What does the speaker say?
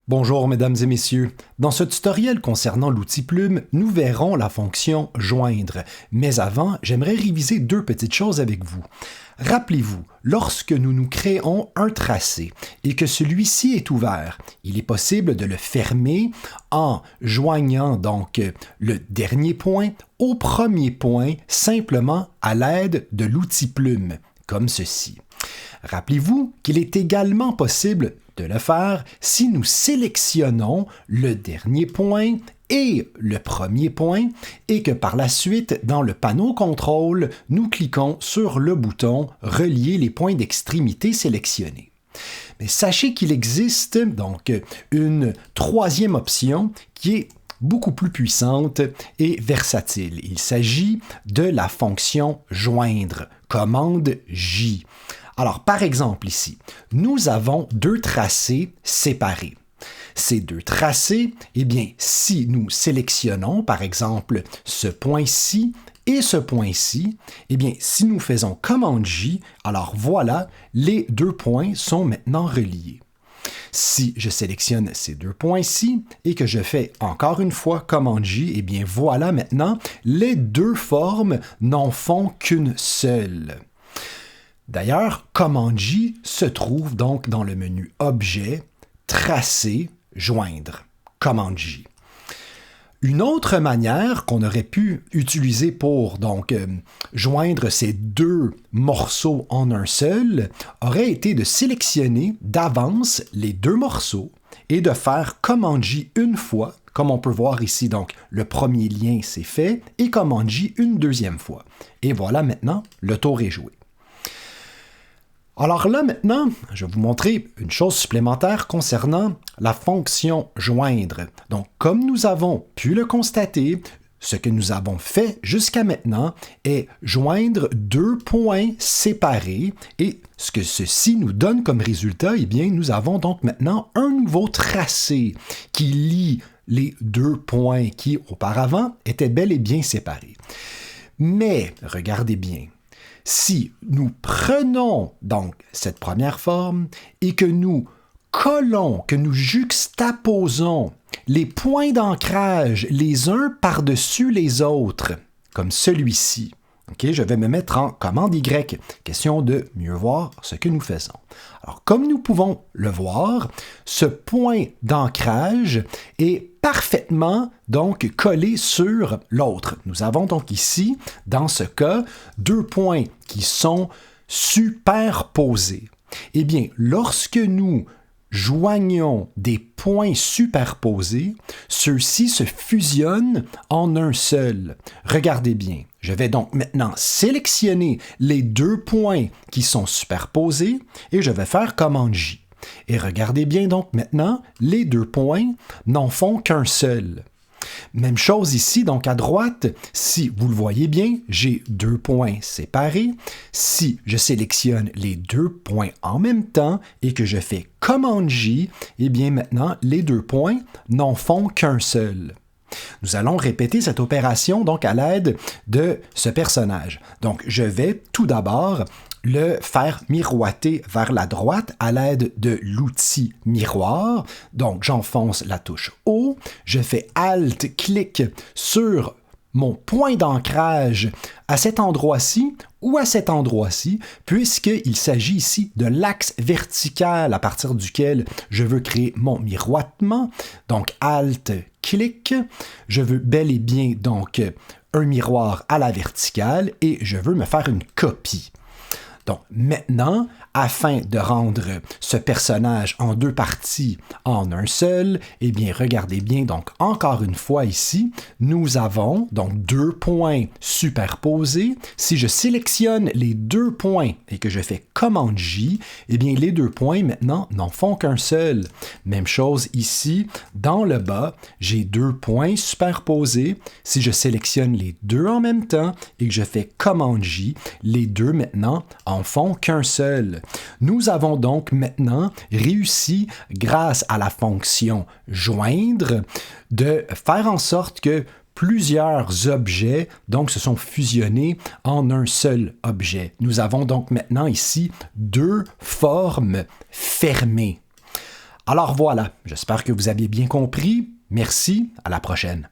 Bonjour mesdames et messieurs. Dans ce tutoriel concernant l'outil Plume, nous verrons la fonction joindre. Mais avant, j'aimerais réviser deux petites choses avec vous. Rappelez-vous, lorsque nous créons un tracé et que celui-ci est ouvert, il est possible de le fermer en joignant donc le dernier point au premier point simplement à l'aide de l'outil Plume, comme ceci. Rappelez-vous qu'il est également possible de le faire si nous sélectionnons le dernier point et le premier point et que par la suite, dans le panneau contrôle, nous cliquons sur le bouton « Relier les points d'extrémité sélectionnés ». Mais sachez qu'il existe donc une troisième option qui est beaucoup plus puissante et versatile. Il s'agit de la fonction « Joindre », commande J. Alors, par exemple ici, nous avons deux tracés séparés. Ces deux tracés, eh bien, si nous sélectionnons, par exemple, ce point-ci et ce point-ci, eh bien, si nous faisons commande J, alors voilà, les deux points sont maintenant reliés. Si je sélectionne ces deux points-ci et que je fais encore une fois commande J, eh bien, voilà maintenant, les deux formes n'en font qu'une seule. D'ailleurs, commande J se trouve donc dans le menu Objet, Tracer, Joindre. Commande J. Une autre manière qu'on aurait pu utiliser pour donc joindre ces deux morceaux en un seul aurait été de sélectionner d'avance les deux morceaux et de faire commande J une fois, comme on peut voir ici. Donc, le premier lien c'est fait et commande J une deuxième fois. Et voilà maintenant, le tour est joué. Alors là, maintenant, je vais vous montrer une chose supplémentaire concernant la fonction joindre. Donc, comme nous avons pu le constater, ce que nous avons fait jusqu'à maintenant est joindre deux points séparés et ce que ceci nous donne comme résultat, eh bien, nous avons donc maintenant un nouveau tracé qui lie les deux points qui, auparavant, étaient bel et bien séparés. Mais, regardez bien, si nous prenons donc cette première forme et que nous collons, que nous juxtaposons les points d'ancrage les uns par-dessus les autres, comme celui-ci, okay, je vais me mettre en commande Y, question de mieux voir ce que nous faisons. Alors, comme nous pouvons le voir, ce point d'ancrage est parfaitement donc collé sur l'autre. Nous avons donc ici, dans ce cas, deux points qui sont superposés. Eh bien, lorsque nous joignons des points superposés, ceux-ci se fusionnent en un seul. Regardez bien. Je vais donc maintenant sélectionner les deux points qui sont superposés et je vais faire commande J. Et regardez bien donc maintenant, les deux points n'en font qu'un seul. Même chose ici, donc à droite, si vous le voyez bien, j'ai deux points séparés. Si je sélectionne les deux points en même temps et que je fais commande J, eh bien maintenant, les deux points n'en font qu'un seul. Nous allons répéter cette opération donc à l'aide de ce personnage. Donc, je vais tout d'abord le faire miroiter vers la droite à l'aide de l'outil miroir. Donc, j'enfonce la touche O, je fais Alt-clic sur mon point d'ancrage à cet endroit-ci ou à cet endroit-ci, puisqu'il s'agit ici de l'axe vertical à partir duquel je veux créer mon miroitement. Donc, Alt-clic, je veux bel et bien donc un miroir à la verticale et je veux me faire une copie. Donc maintenant, afin de rendre ce personnage en deux parties en un seul, eh bien regardez bien donc encore une fois ici, nous avons donc deux points superposés. Si je sélectionne les deux points et que je fais commande J, eh bien les deux points maintenant n'en font qu'un seul. Même chose ici, dans le bas, j'ai deux points superposés. Si je sélectionne les deux en même temps et que je fais commande J, les deux maintenant en font qu'un seul. Nous avons donc maintenant réussi, grâce à la fonction joindre, de faire en sorte que plusieurs objets donc se sont fusionnés en un seul objet. Nous avons donc maintenant ici deux formes fermées. Alors voilà, j'espère que vous avez bien compris. Merci, à la prochaine.